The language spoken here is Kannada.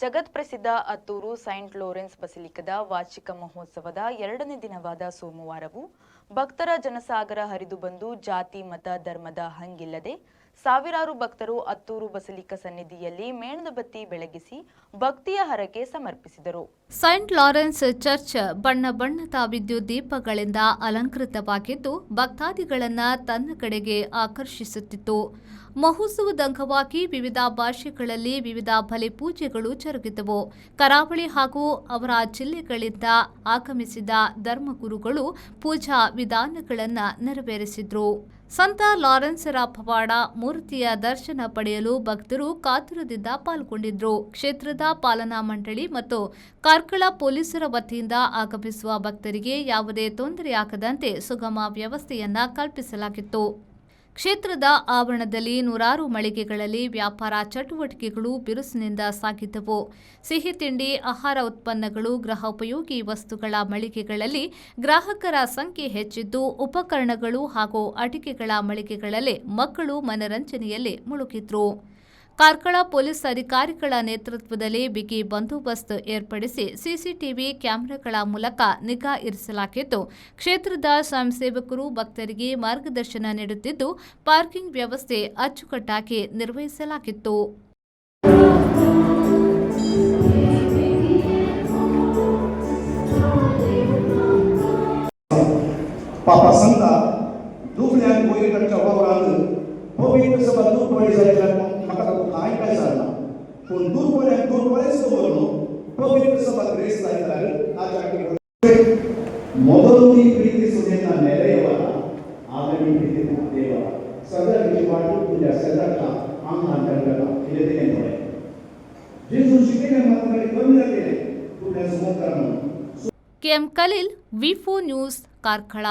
ಜಗತ್ ಪ್ರಸಿದ್ಧ ಅತ್ತೂರು ಸೈಂಟ್ ಲಾರೆನ್ಸ್ ಬಸಿಲಿಕದ ವಾರ್ಷಿಕ ಮಹೋತ್ಸವದ 2ನೇ ದಿನವಾದ ಸೋಮವಾರವೂ ಭಕ್ತರ ಜನಸಾಗರ ಹರಿದು ಬಂದು ಜಾತಿ ಮತ ಧರ್ಮದ ಹಂಗಿಲ್ಲದೆ ಸಾವಿರಾರು ಭಕ್ತರು ಅತ್ತೂರು ಬಸಲಿಕ ಸನ್ನಿಧಿಯಲ್ಲಿ ಮೇಣದ ಬತ್ತಿ ಬೆಳಗಿಸಿ ಭಕ್ತಿಯ ಹರಕೆ ಸಮರ್ಪಿಸಿದರು. ಸೈಂಟ್ ಲಾರೆನ್ಸ್ ಚರ್ಚ್ ಬಣ್ಣ ಬಣ್ಣದ ವಿದ್ಯುತ್ ದೀಪಗಳಿಂದ ಅಲಂಕೃತವಾಗಿದ್ದು ಭಕ್ತಾದಿಗಳನ್ನು ತನ್ನ ಕಡೆಗೆ ಆಕರ್ಷಿಸುತ್ತಿತ್ತು. ಮಹೋತ್ಸವದ ಅಂಗವಾಗಿ ವಿವಿಧ ಭಾಷೆಗಳಲ್ಲಿ ವಿವಿಧ ಬಲಿಪೂಜೆಗಳು ಜರುಗಿದವು. ಕರಾವಳಿ ಹಾಗೂ ಅವರ ಜಿಲ್ಲೆಗಳಿಂದ ಆಗಮಿಸಿದ ಧರ್ಮಗುರುಗಳು ಪೂಜಾ ವಿಧಾನಗಳನ್ನು ನೆರವೇರಿಸಿದರು. ಸಂತ ಲಾರೆನ್ಸರ ಪವಾಡ ಮೂರ್ತಿಯ ದರ್ಶನ ಪಡೆಯಲು ಭಕ್ತರು ಕಾತುರದಿಂದ ಪಾಲ್ಗೊಂಡಿದ್ದರು. ಕ್ಷೇತ್ರದ ಪಾಲನಾ ಮಂಡಳಿ ಮತ್ತು ಕಾರ್ಕಳ ಪೊಲೀಸರ ವತಿಯಿಂದ ಆಗಮಿಸುವ ಭಕ್ತರಿಗೆ ಯಾವುದೇ ತೊಂದರೆಯಾಗದಂತೆ ಸುಗಮ ವ್ಯವಸ್ಥೆಯನ್ನ ಕಲ್ಪಿಸಲಾಗಿತ್ತು. ಕ್ಷೇತ್ರದ ಆವರಣದಲ್ಲಿ ನೂರಾರು ಮಳಿಗೆಗಳಲ್ಲಿ ವ್ಯಾಪಾರ ಚಟುವಟಿಕೆಗಳು ಬಿರುಸಿನಿಂದ ಸಾಗಿದ್ದವು. ಸಿಹಿ ತಿಂಡಿ, ಆಹಾರ ಉತ್ಪನ್ನಗಳು, ಗೃಹೋಪಯೋಗಿ ವಸ್ತುಗಳ ಮಳಿಗೆಗಳಲ್ಲಿ ಗ್ರಾಹಕರ ಸಂಖ್ಯೆ ಹೆಚ್ಚಿದ್ದು, ಉಪಕರಣಗಳು ಹಾಗೂ ಅಡಿಕೆಗಳ ಮಳಿಗೆಗಳಲ್ಲಿ ಮಕ್ಕಳು ಮನರಂಜನೆಯಲ್ಲಿ ಮುಳುಗಿದ್ರು. ಕಾರ್ಕಳ ಪೊಲೀಸ್ ಅಧಿಕಾರಿಗಳ ನೇತೃತ್ವದಲ್ಲಿ ಬಿಗಿ ಬಂದೋಬಸ್ತ್ ಏರ್ಪಡಿಸಿ ಸಿಸಿಟಿವಿ ಕ್ಯಾಮೆರಾಗಳ ಮೂಲಕ ನಿಗಾ ಇರಿಸಲಾಗಿದ್ದು, ಕ್ಷೇತ್ರದ ಸ್ವಯಂ ಸೇವಕರು ಭಕ್ತರಿಗೆ ಮಾರ್ಗದರ್ಶನ ನೀಡುತ್ತಿದ್ದು, ಪಾರ್ಕಿಂಗ್ ವ್ಯವಸ್ಥೆ ಅಚ್ಚುಕಟ್ಟಾಗಿ ನಿರ್ವಹಿಸಲಾಗಿತ್ತು. ಮೊದಲು ಈ ಪ್ರೀತಿಸುವುದನ್ನ ನೆರೆಯವರ ಆಮೇಲೆ ಪ್ರೀತಿ ದೇವರ ಸದಾ ವಿಜಯವಾಡ ಪೂಜಾ ಸದಕ ಅಂಗ ಅಂತರ್ಗತ ಇಲ್ಲದೆ ನೋಡಿ ಜೇಸು ಶಿಕ್ಷಣ ಮಾತನಾಡಿ ಬಂದಿರಲಿಲ್ಲ ಪೂಜಾ ಸುಮಕರಣ. ಕೆಎಂ ಖಲೀಲ್, ವಿ4 ನ್ಯೂಸ್, ಕಾರ್ಕಳ.